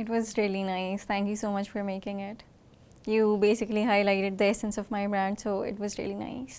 It was really nice. Thank you so much for making it. You basically highlighted the essence of my brand, so it was really nice.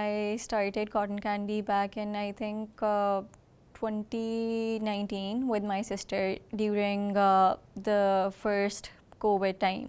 I started cotton candy back in I think 2019 with my sister during the first COVID time.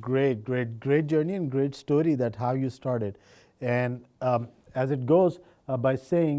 Great journey and great story that how you started. And as it goes by saying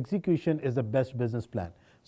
execution is the best business plan.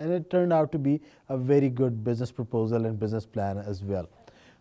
and it turned out to be a very good business proposal and business plan as well.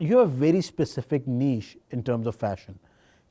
you have a very specific niche in terms of fashion.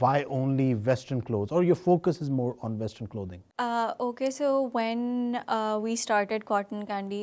why only Western clothes, or your focus is more on Western clothing? Okay, so when we started cotton candy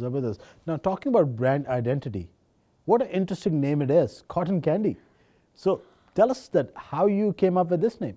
Zabardast. Now talking about brand identity, what an interesting name it is, Cotton Candy. So tell us that how you came up with this name.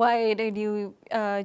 why did you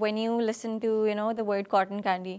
When you listen to the word cotton candy,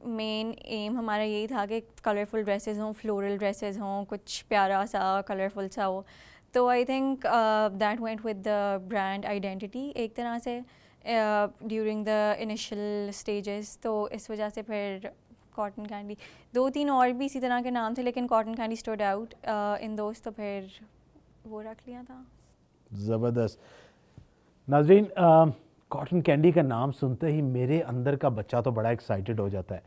main aim ہمارا یہی تھا کہ colourful dresses ہوں, floral dresses ہوں, کچھ پیارا سا colourful سا ہو. تو I think that went with the brand identity ایک طرح سے ڈیورنگ دا انیشیل اسٹیجز. تو اس وجہ سے پھر کاٹن کینڈی, 2-3 اور بھی اسی طرح کے نام تھے لیکن cotton candy stood out in دوست, تو پھر وہ رکھ لیا تھا. زبردست. ناظرین, کاٹن کینڈی کا نام سنتے ہی میرے اندر کا بچہ تو بڑا ایکسائٹڈ ہو جاتا ہے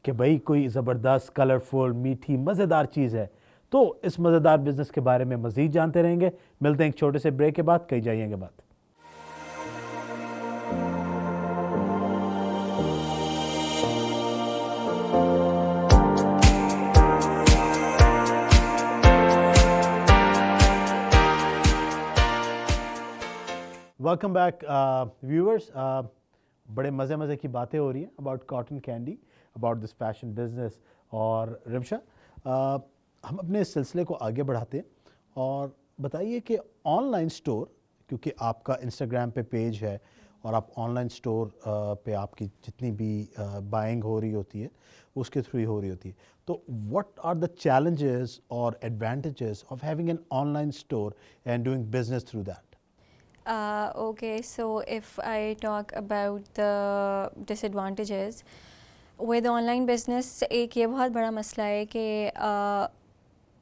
کہ بھائی کوئی زبردست, کلرفل, میٹھی, مزیدار چیز ہے. تو اس مزیدار بزنس کے بارے میں مزید جانتے رہیں گے. ملتے ہیں ایک چھوٹے سے بریک کے بعد, کہیں جائیے گے بات. Welcome back viewers. بڑے مزے کی باتیں ہو رہی ہیں about cotton candy, about this fashion business. اور رمشا, ہم اپنے اس سلسلے کو آگے بڑھاتے ہیں اور بتائیے کہ آن لائن سٹور, کیونکہ آپ کا انسٹاگرام پہ پیج ہے اور آپ آن لائن سٹور پہ آپ کی جتنی بھی بائنگ ہو رہی ہوتی ہے اس کے تھرو ہی ہو رہی ہوتی ہے, تو واٹ آر دا چیلنجز اور advantages of having an on line store and doing business through that? Okay, so if I talk about the disadvantages with online business, ایک یہ بہت بڑا مسئلہ ہے کہ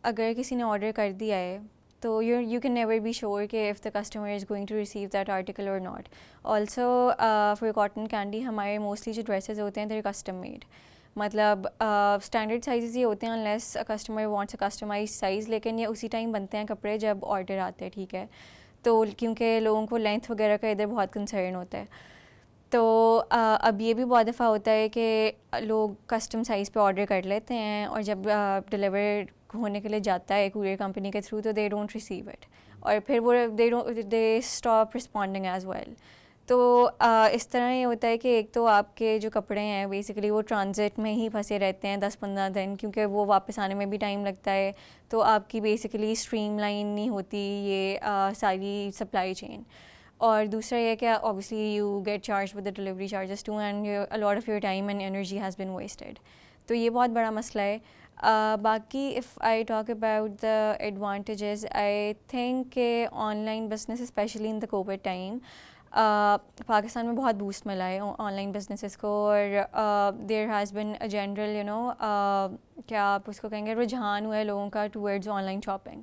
اگر کسی نے آرڈر کر دیا ہے تو you can never be sure کہ if the customer is going to receive that article or not. Also for cotton candy ہمارے موسٹلی جو ڈریسز ہوتے ہیں they're custom made. مطلب اسٹینڈرڈ سائزز ہی ہوتے ہیں unless a customer wants a customized size, لیکن یہ اسی ٹائم بنتے ہیں کپڑے جب آرڈر آتے ہیں, ٹھیک ہے. تو کیونکہ لوگوں کو لینتھ وغیرہ کا ادھر بہت کنسرن ہوتا ہے, تو اب یہ بھی بہت دفعہ ہوتا ہے کہ لوگ کسٹم سائز پہ آرڈر کر لیتے ہیں اور جب ڈلیور ہونے کے لیے جاتا ہے کوریئر کمپنی کے تھرو تو دے ڈونٹ ریسیو اٹ, اور پھر وہ they stop responding as well. تو اس طرح یہ ہوتا ہے کہ ایک تو آپ کے جو کپڑے ہیں بیسیکلی وہ ٹرانزٹ میں ہی پھنسے رہتے ہیں 10-15 دن, کیونکہ وہ واپس آنے میں بھی ٹائم لگتا ہے. تو آپ کی بیسیکلی اسٹریم لائن نہیں ہوتی یہ ساری سپلائی چین. اور دوسرا یہ کہ obviously you get charged with the delivery charges too, and a lot of your time and energy has been wasted. تو یہ بہت بڑا مسئلہ ہے. باقی if I talk about the advantages, I think کہ online business especially in the COVID time Pakistan میں بہت بوسٹ ملا ہے آن لائن بزنسز کو, اور there has been a general کیا آپ اس کو کہیں گے رجحان ہوا ہے لوگوں کا towards online shopping.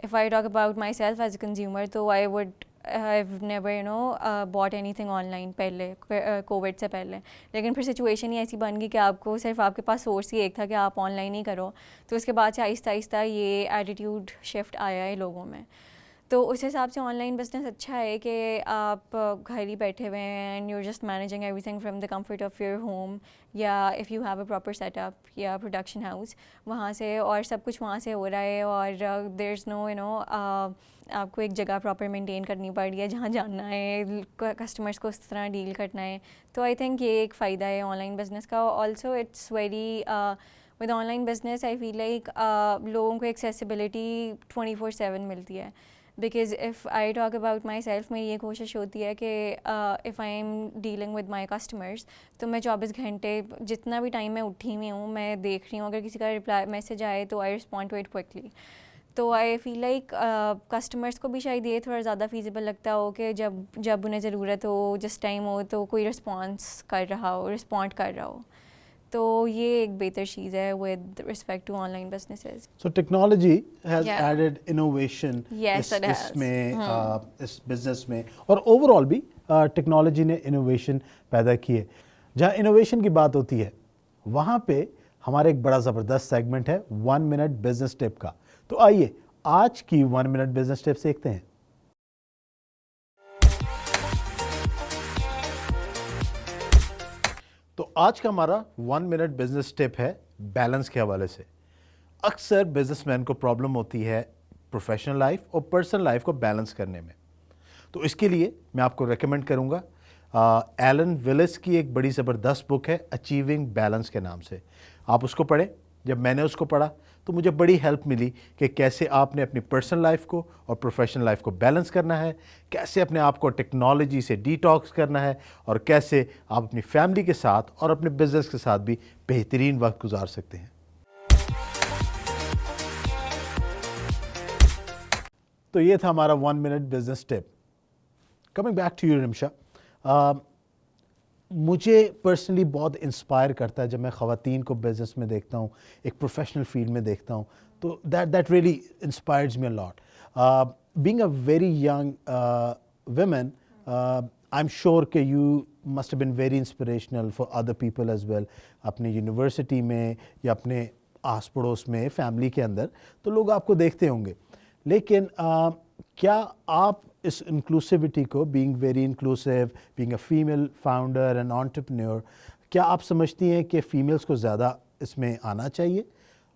If I talk about myself as a consumer, تو I would have never bought anything online پہلے کووڈ سے پہلے, لیکن پھر سچویشن ہی ایسی بن گئی کہ آپ کو صرف آپ کے پاس سورس ہی ایک تھا کہ آپ آن لائن ہی کرو. تو اس کے بعد سے آہستہ آہستہ یہ ایٹیٹیوڈ شفٹ آیا ہے لوگوں میں. تو اس حساب سے آن لائن بزنس اچھا ہے کہ آپ گھر ہی بیٹھے ہوئے ہیں and you just managing everything from the comfort of your home, یا if you have a proper setup یا پروڈکشن ہاؤس وہاں سے, اور سب کچھ وہاں سے ہو رہا ہے, اور دیر از نو آپ کو ایک جگہ پراپر مینٹین کرنی پڑ رہی ہے جہاں جانا ہے, کسٹمرس کو اس طرح ڈیل کرنا ہے. تو آئی تھنک یہ ایک فائدہ ہے آن لائن بزنس کا. Also it's very with online business I feel like لوگوں کو ایکسیسیبلٹی 24/7 ملتی ہے. Because if I talk about myself, میری یہ کوشش ہوتی ہے کہ if I am dealing with my customers تو میں 24 گھنٹے جتنا بھی ٹائم میں اٹھی ہوئی ہوں میں دیکھ رہی ہوں, اگر کسی کا رپلائی میسج آئے تو آئی رسپونڈ ٹو اٹ کوئکلی. تو آئی فیل لائک کسٹمرس کو بھی شاید یہ تھوڑا زیادہ فیزیبل لگتا ہو کہ جب انہیں ضرورت ہو, جس ٹائم ہو, تو کوئی رسپانس کر رہا ہو, رسپونڈ کر رہا ہو. تو یہ ایک بہتر چیز ہے with respect to online businesses. So technology has added innovation Yes, it has. اس بزنس میں, اور اوور آل بھی ٹیکنالوجی نے انوویشن پیدا کی ہے. جہاں انوویشن کی بات ہوتی ہے وہاں پہ ہمارا ایک بڑا زبردست سیگمنٹ ہے 1 منٹ بزنس ٹپ کا. تو آئیے آج کی 1 منٹ بزنس ٹپ دیکھتے ہیں. تو آج کا ہمارا 1 منٹ بزنس ٹپ ہے بیلنس کے حوالے سے. اکثر بزنس مین کو پرابلم ہوتی ہے پروفیشنل لائف اور پرسنل لائف کو بیلنس کرنے میں. تو اس کے لیے میں آپ کو ریکمینڈ کروں گا ایلن ولس کی ایک بڑی زبردست بک ہے اچیونگ بیلنس کے نام سے. آپ اس کو پڑھیں, جب میں نے اس کو پڑھا تو مجھے بڑی ہیلپ ملی کہ کیسے آپ نے اپنی پرسنل لائف کو اور پروفیشنل لائف کو بیلنس کرنا ہے، کیسے اپنے آپ کو ٹیکنالوجی سے ڈیٹاکس کرنا ہے، اور کیسے آپ اپنی فیملی کے ساتھ اور اپنے بزنس کے ساتھ بھی بہترین وقت گزار سکتے ہیں۔ تو یہ تھا ہمارا 1 minute business tip. Coming back to you Rimsha, مجھے پرسنلی بہت انسپائر کرتا ہے جب میں خواتین کو بزنس میں دیکھتا ہوں، ایک پروفیشنل فیلڈ میں دیکھتا ہوں، تو that really inspires me a lot. Being a very young women, I am sure کہ you must been very inspirational for other people as well, اپنے یونیورسٹی میں یا اپنے آس پڑوس میں، فیملی کے اندر تو لوگ آپ کو دیکھتے ہوں گے، لیکن کیا آپ اس انکلوسیوٹی کو، being very inclusive, being a female founder and entrepreneur, کیا آپ سمجھتی ہیں کہ فیمیلز کو زیادہ اس میں آنا چاہیے؟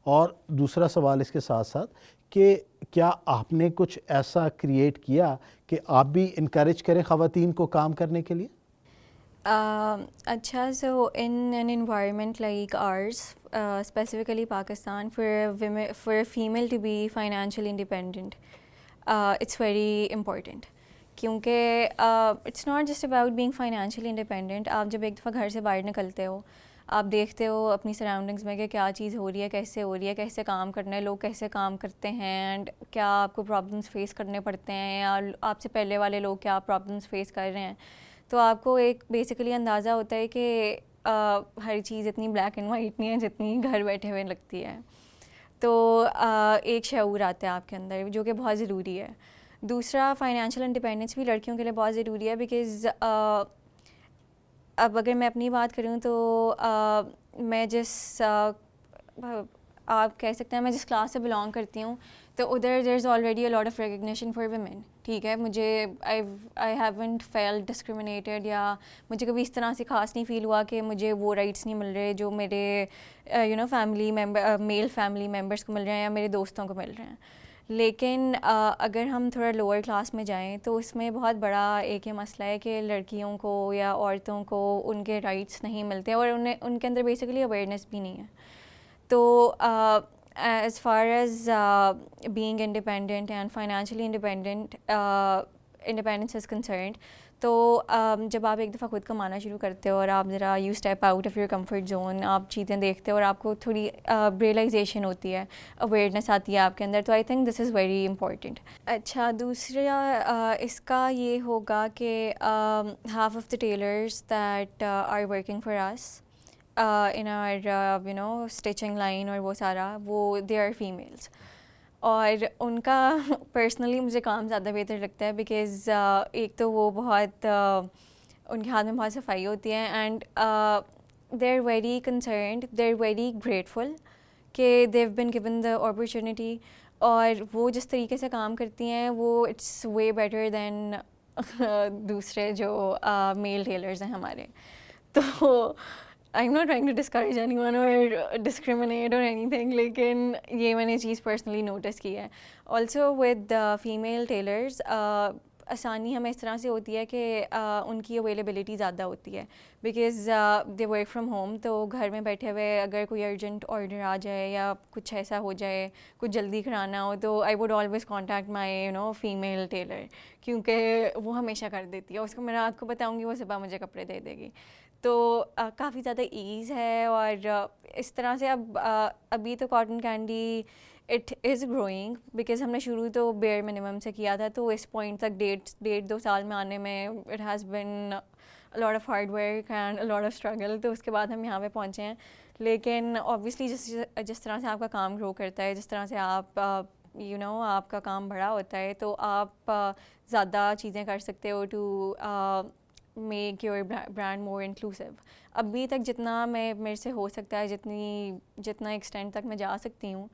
اور دوسرا سوال اس کے ساتھ ساتھ کہ کیا آپ نے کچھ ایسا کریٹ کیا کہ آپ بھی انکریج کریں خواتین کو کام کرنے کے لیے؟ اچھا، so in an environment like ours, specifically Pakistan, for a female to be financially independent, it's very important. کیونکہ it's not just about being financially independent. آپ جب ایک دفعہ گھر سے باہر نکلتے ہو، آپ دیکھتے ہو اپنی سراؤنڈنگس میں کہ کیا چیز ہو رہی ہے، کیسے ہو رہی ہے، کیسے کام کرنا ہے، لوگ کیسے کام کرتے ہیں، اینڈ کیا آپ کو پرابلمس فیس کرنے پڑتے ہیں، یا آپ سے پہلے والے لوگ کیا پرابلمس فیس کر رہے ہیں. تو آپ کو ایک بیسیکلی اندازہ ہوتا ہے کہ ہر چیز اتنی بلیک اینڈ وائٹ نہیں ہے جتنی گھر بیٹھے ہوئے لگتی ہے. تو ایک شعور آتا ہے آپ کے اندر جو کہ بہت ضروری ہے. دوسرا، فائنینشیل انڈیپینڈنس بھی لڑکیوں کے لیے بہت ضروری ہے، بیکاز اب اگر میں اپنی بات کروں تو میں آپ کہہ سکتے ہیں میں جس کلاس سے بلانگ کرتی ہوں، تو ادھر there is already a lot of recognition for women. ٹھیک ہے، مجھے آئی ہیونٹ فیلڈ ڈسکریمنیٹڈ، یا مجھے کبھی اس طرح سے خاص نہیں فیل ہوا کہ مجھے وہ رائٹس نہیں مل رہے جو میرے فیملی ممبر، میل فیملی ممبرس کو مل رہے ہیں یا میرے دوستوں کو مل رہے ہیں. لیکن اگر ہم تھوڑا لوور کلاس میں جائیں تو اس میں بہت بڑا ایک یہ مسئلہ ہے کہ لڑکیوں کو یا عورتوں کو ان کے رائٹس نہیں ملتے، اور ان کے اندر بیسیکلی اویئرنیس بھی نہیں ہے. تو as far as being independent and financially independence is concerned, تو جب آپ ایک دفعہ خود کمانا شروع کرتے ہو اور آپ ذرا you step out of your comfort zone, آپ چیزیں دیکھتے ہو اور آپ کو تھوڑی ریئلائزیشن ہوتی ہے، اویئرنیس آتی ہے آپ کے اندر، تو I think this is very important. اچھا، دوسرا اس کا یہ ہوگا کہ half of the tailors that are working for us in our stitching line اور وہ سارا، وہ دے آر فیمیلس. اور ان کا پرسنلی مجھے کام زیادہ بہتر لگتا ہے، بیکاز ایک تو وہ بہت ان کے ہاتھ میں بہت صفائی ہوتی ہے، and they are very concerned, they are very grateful کہ they have been given the opportunity. اور وہ جس طریقے سے کام کرتی ہیں وہ اٹس وے بیٹر دین دوسرے جو میل ٹیلرز ہیں ہمارے. تو I'm not trying to discourage anyone or discriminate or anything, لیکن یہ میں نے چیز personally notice کی ہے. Also with female tailors, آسانی ہمیں اس طرح سے ہوتی ہے کہ ان کی اویلیبلٹی زیادہ ہوتی ہے، because they work from home. تو گھر میں بیٹھے ہوئے اگر کوئی ارجنٹ آرڈر آ جائے یا کچھ ایسا ہو جائے، کچھ جلدی کرانا ہو، تو I would always contact my female tailor, کیونکہ وہ ہمیشہ کر دیتی ہے. اس کو میں رات کو بتاؤں گی، وہ صبح مجھے کپڑے دے دے گی. تو کافی زیادہ ایز ہے. اور اس طرح سے ابھی تو cotton candy it is growing, because ہم نے شروع تو بیئر منیمم سے کیا تھا، تو اس پوائنٹ تک 1.5-2 سال میں آنے میں it has been a lot of hard work and a lot of struggle. تو اس کے بعد ہم یہاں پہ پہنچے ہیں. لیکن obviously جس طرح سے آپ کا کام گرو کرتا ہے، جس طرح سے آپ آپ کا کام بڑا ہوتا ہے، تو آپ زیادہ چیزیں کر سکتے ہو to make your brand more inclusive. ابھی تک جتنا میرے سے ہو سکتا ہے، جتنا ایکسٹینڈ تک میں جا سکتی ہوں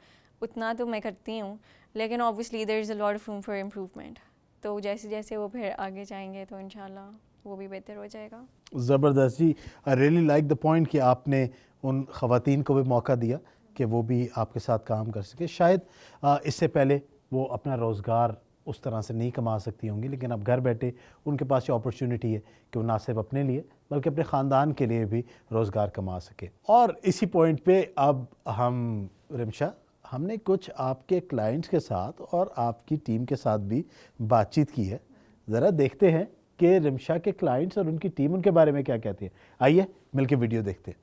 اتنا تو میں کرتی ہوں، لیکن obviously there is a lot of room for improvement. تو جیسے جیسے وہ پھر آگے جائیں گے تو انشاءاللہ وہ بھی بہتر ہو جائے گا. زبردست جی. I really like the point کہ آپ نے ان خواتین کو بھی موقع دیا کہ وہ بھی آپ کے ساتھ کام کر سکے. شاید اس سے پہلے وہ اپنا روزگار اس طرح سے نہیں کما سکتی ہوں گی، لیکن اب گھر بیٹھے ان کے پاس یہ اپرچونیٹی ہے کہ وہ نہ صرف اپنے لیے بلکہ اپنے خاندان کے لیے بھی روزگار کما سکے. اور اسی پوائنٹ پہ اب ہم رمشا ہم نے کچھ آپ کے کلائنٹس کے ساتھ اور آپ کی ٹیم کے ساتھ بھی بات چیت کی ہے. ذرا دیکھتے ہیں کہ رمشا کے کلائنٹس اور ان کی ٹیم ان کے بارے میں کیا کہتی ہے. آئیے مل کے ویڈیو دیکھتے ہیں.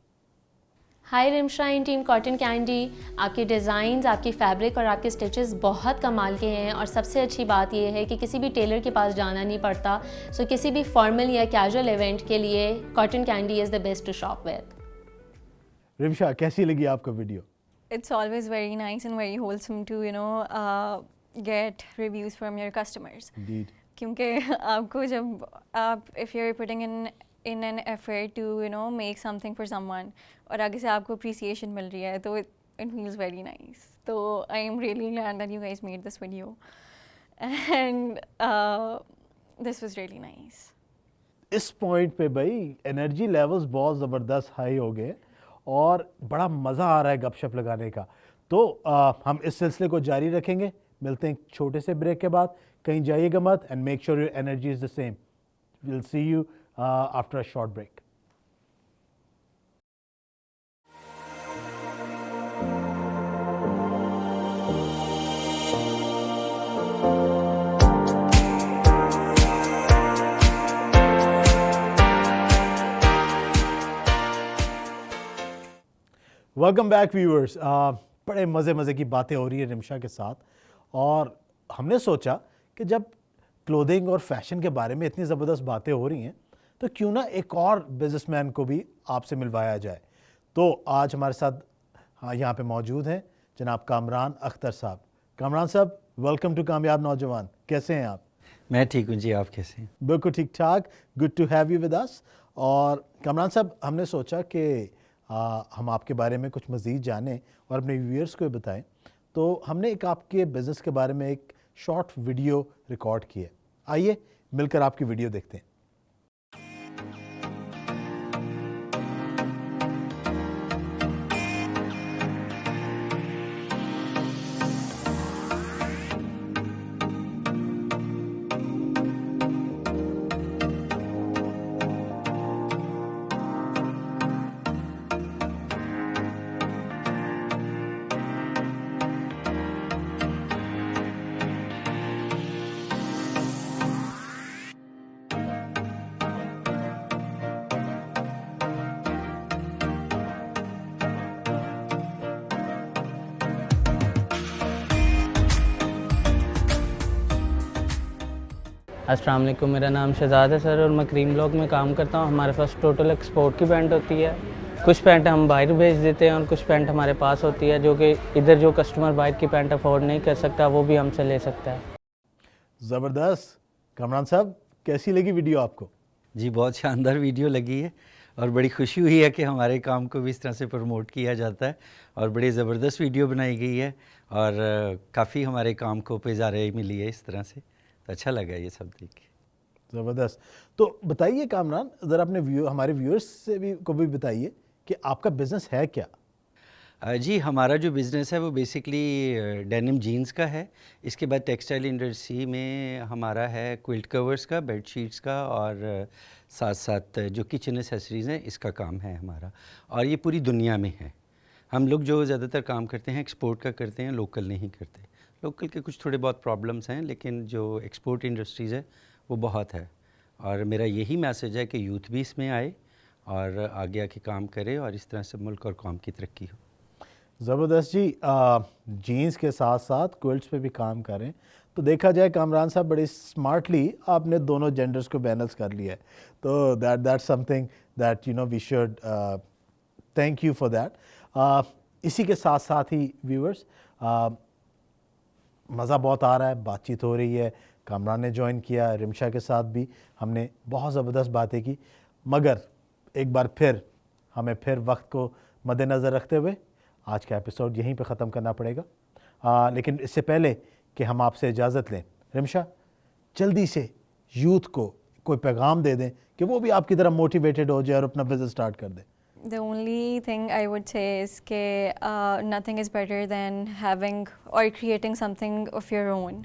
High Rimsha in team cotton candy. آپ کے ڈیزائنز، آپ کی فیبرک اور آپ کے اسٹچز بہت کمال کے ہیں، اور سب سے اچھی بات یہ ہے کہ کسی بھی ٹیلر کے پاس جانا نہیں پڑتا. سو کسی بھی فارمل یا کیجول ایونٹ کے لیے cotton candy is the best to shop with. Rimsha کیسی لگی آپ کو video? It's always very nice and very wholesome to, get reviews from your customers. Indeed. کیونکہ آپ کو جب آپ if you're putting in an effort to, make something for someone اور آگے سے آپ کو appreciation مل رہی ہے تو it feels very nice. So I am really glad that you guys made this video and this was really nice. اس پوائنٹ پہ بھائی انرجی لیولز بہت زبردست ہائی ہو گئے اور بڑا مزہ آ رہا ہے گپ شپ لگانے کا. تو ہم اس سلسلے کو جاری رکھیں گے. ملتے ہیں ایک چھوٹے سے بریک کے بعد. کہیں جائیے گا مت and make sure your energy is the same. We'll see you after a short break. Welcome back viewers. بڑے مزے کی باتیں ہو رہی ہیں رمشا کے ساتھ اور ہم نے سوچا کہ جب کلودنگ اور فیشن کے بارے میں اتنی زبردست باتیں ہو رہی ہیں تو کیوں نہ ایک اور بزنس مین کو بھی آپ سے ملوایا جائے. تو آج ہمارے ساتھ یہاں پہ موجود ہیں جناب کامران اختر صاحب. کامران صاحب ویلکم ٹو کامیاب نوجوان. کیسے ہیں آپ؟ میں ٹھیک ہوں جی، آپ کیسے ہیں؟ بالکل ٹھیک ٹھاک. Good to have you with us. اور کامران صاحب ہم نے سوچا کہ ہم آپ کے بارے میں کچھ مزید جانیں اور اپنے ویورز کو بتائیں. تو ہم نے ایک آپ کے بزنس کے بارے میں ایک شارٹ ویڈیو ریکارڈ کی ہے. آئیے مل کر آپ کی ویڈیو دیکھتے ہیں. السلام علیکم، میرا نام شہزاد ہے سر اور میں کریم بلاک میں کام کرتا ہوں. ہمارے پاس ٹوٹل ایکسپورٹ کی پینٹ ہوتی ہے. کچھ پینٹ ہم باہر بھیج دیتے ہیں اور کچھ پینٹ ہمارے پاس ہوتی ہے جو کہ ادھر جو کسٹمر باہر کی پینٹ افورڈ نہیں کر سکتا وہ بھی ہم سے لے سکتا ہے. زبردست. کامران صاحب کیسی لگی ویڈیو آپ کو؟ جی بہت شاندار ویڈیو لگی ہے اور بڑی خوشی ہوئی ہے کہ ہمارے کام کو بھی اس طرح سے پروموٹ کیا جاتا ہے اور بڑی زبردست ویڈیو بنائی گئی ہے اور کافی ہمارے کام کو پیزارے ملی ہے اس طرح سے. تو اچھا لگا یہ سب دیکھ کے. زبردست. تو بتائیے کامران ذرا اپنے ہمارے ویورز سے بھی کو بھی بتائیے کہ آپ کا بزنس ہے کیا؟ جی ہمارا جو بزنس ہے وہ بیسکلی ڈینم جینز کا ہے. اس کے بعد ٹیکسٹائل انڈسٹری میں ہمارا ہے کوئلٹ کورز کا، بیڈ شیٹس کا اور ساتھ ساتھ جو کچن ایسیسریز ہیں اس کا کام ہے ہمارا. اور یہ پوری دنیا میں ہے. ہم لوگ جو زیادہ تر کام کرتے ہیں ایکسپورٹ کا کرتے ہیں، لوکل نہیں کرتے. لوکل کے کچھ تھوڑے بہت پرابلمس ہیں لیکن جو ایکسپورٹ انڈسٹریز ہے وہ بہت ہے. اور میرا یہی میسیج ہے کہ یوتھ بھی اس میں آئے اور آگے آ کے کام کرے اور اس طرح سے ملک اور قوم کی ترقی ہو. زبردست جی. جینز کے ساتھ ساتھ کوئلٹس پہ بھی کام کریں تو دیکھا جائے کامران صاحب بڑی اسمارٹلی آپ نے دونوں جینڈرز کو بیلنس کر لیا ہے. تو that something that we should thank you for that. اسی کے ساتھ ساتھ ہی ویورز مزہ بہت آ رہا ہے، بات چیت ہو رہی ہے. کامران نے جوائن کیا، رمشا کے ساتھ بھی ہم نے بہت زبردست باتیں کی. مگر ایک بار پھر ہمیں پھر وقت کو مد نظر رکھتے ہوئے آج کا ایپیسوڈ یہیں پہ ختم کرنا پڑے گا. لیکن اس سے پہلے کہ ہم آپ سے اجازت لیں، رمشا جلدی سے یوتھ کو کوئی پیغام دے دیں کہ وہ بھی آپ کی طرح موٹیویٹڈ ہو جائے اور اپنا بزنس سٹارٹ کر دیں. The only thing I would say is that nothing is better than having or creating something of your own.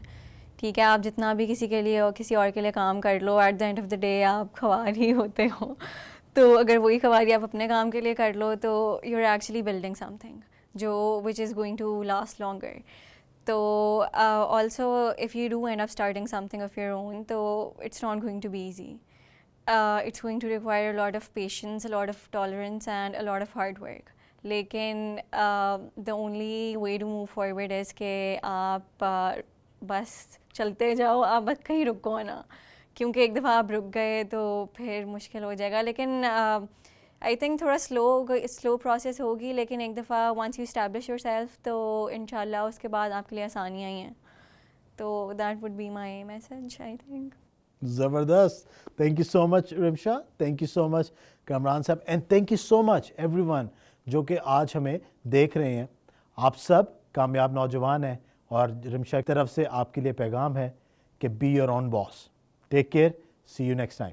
ٹھیک ہے، آپ جتنا بھی کسی کے لیے اور کسی اور کے لیے کام کر لو، at the end of the day آپ خوار ہی ہوتے ہو. تو اگر وہی خواری آپ اپنے کام کے لیے کر لو تو you are actually building something جو which is going to last longer. تو also if you do end up starting something of your own تو it's not going to be easy. It's going to require a lot of patience, a lot of tolerance and a lot of hard work. لیکن the only way to move forward is کہ آپ بس چلتے جاؤ, آپ بس کہیں رکو نا, کیونکہ ایک دفعہ آپ رک گئے تو پھر مشکل ہو جائے گا. لیکن آئی تھنک تھوڑا سلو پروسیس ہوگی, لیکن ایک دفعہ once you establish yourself تو ان شاء اللہ اس کے بعد آپ کے لیے آسانیاں ہی ہیں. تو that would be my message I think. زبردست. Thank you so much Rimsha, thank you so much Kamran صاحب, and thank you so much everyone جو کہ آج ہمیں دیکھ رہے ہیں. آپ سب کامیاب نوجوان ہیں, اور رمشا کی طرف سے آپ کے لیے پیغام ہے کہ be your own boss. Take care, see you next time.